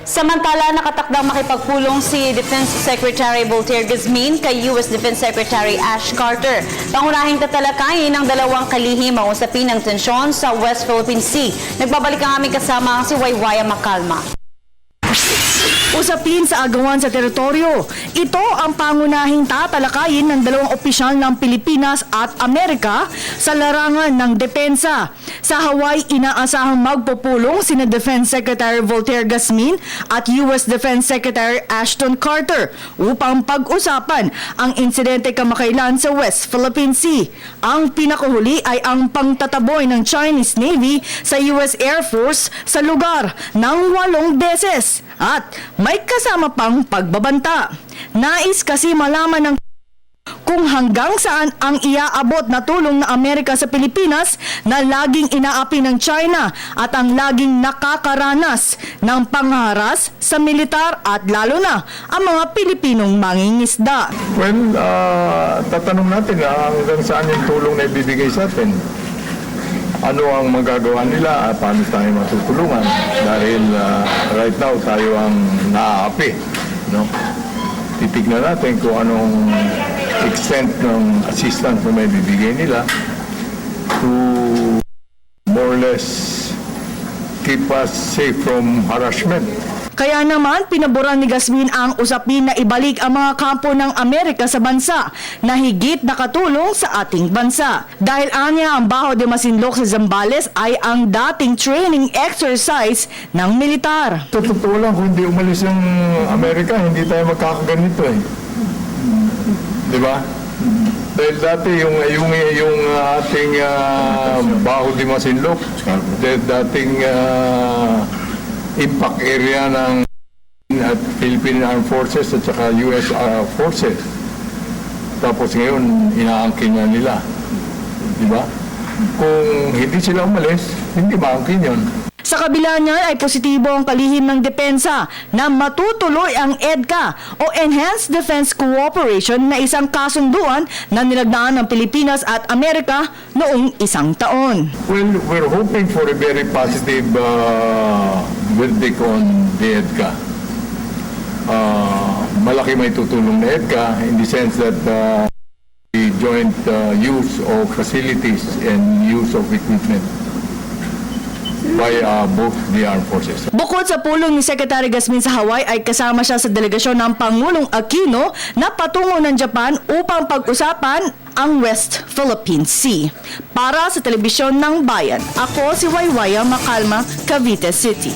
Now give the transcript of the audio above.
Samantala, nakatakdang makipagpulong si Defense Secretary Voltaire Guzmin kay U.S. Defense Secretary Ash Carter. Pangunahing tatalakayin ng dalawang kalihim ang usapin ng tensyon sa West Philippine Sea. Nagbabalik ang aming kasama si Waywaya Macalma. Usapin sa agawan sa teritoryo. Ito ang pangunahing tatalakayin ng dalawang opisyal ng Pilipinas at Amerika sa larangan ng depensa. Sa Hawaii, inaasahang magpupulong sina Defense Secretary Voltaire Guzmin at U.S. Defense Secretary Ashton Carter upang pag-usapan ang insidente kamakailan sa West Philippine Sea. Ang pinakahuli ay ang pangtataboy ng Chinese Navy sa U.S. Air Force sa lugar ng 8 beses at may kasama pang pagbabanta. Nais kasi malaman ng kung hanggang saan ang iaabot na tulong ng Amerika sa Pilipinas na laging inaapi ng China at ang laging nakakaranas ng pangharas sa militar at lalo na ang mga Pilipinong mangingisda. Well, tatanong natin hanggang saan yung tulong na ibibigay sa atin. Ano ang magagawa nila at paano tayo matutulungan dahil right now tayo ang naaapi. No? Titignan natin kung anong extent ng assistance na may bibigay nila to more or less keep us safe from harassment. Kaya naman, pinaboran ni Guzmin ang usapin na ibalik ang mga kampo ng Amerika sa bansa na higit nakatulong sa ating bansa. Dahil anya ang Bajo de Masinloc sa Zambales ay ang dating training exercise ng militar. Sa totoo lang, kung hindi umalis ang Amerika, hindi tayo magkakaganito eh. Di ba? Dahil dati yung ating Bajo de Masinloc, dating impact area ng Philippine Armed Forces at saka US Forces. Tapos ngayon, inaangkin na nila. Di ba? Kung hindi sila umalis, hindi maangkin yun. Sa kabila niya ay positibo ang kalihim ng depensa na matutuloy ang EDCA o Enhanced Defense Cooperation na isang kasunduan na nilagdaan ng Pilipinas at Amerika noong 1 taon. Well, we're hoping for a very positive verdict on the EDCA. Malaki may tutulong na EDCA in the sense that the joint use of facilities and use of equipment by both the armed forces. Bukod sa pulong ni Secretary Guzmin sa Hawaii ay kasama siya sa delegasyon ng Pangulong Aquino na patungo ng Japan upang pag-usapan ang West Philippine Sea. Para sa Telebisyon ng Bayan, ako si Waywaya Macalma, Cavite City.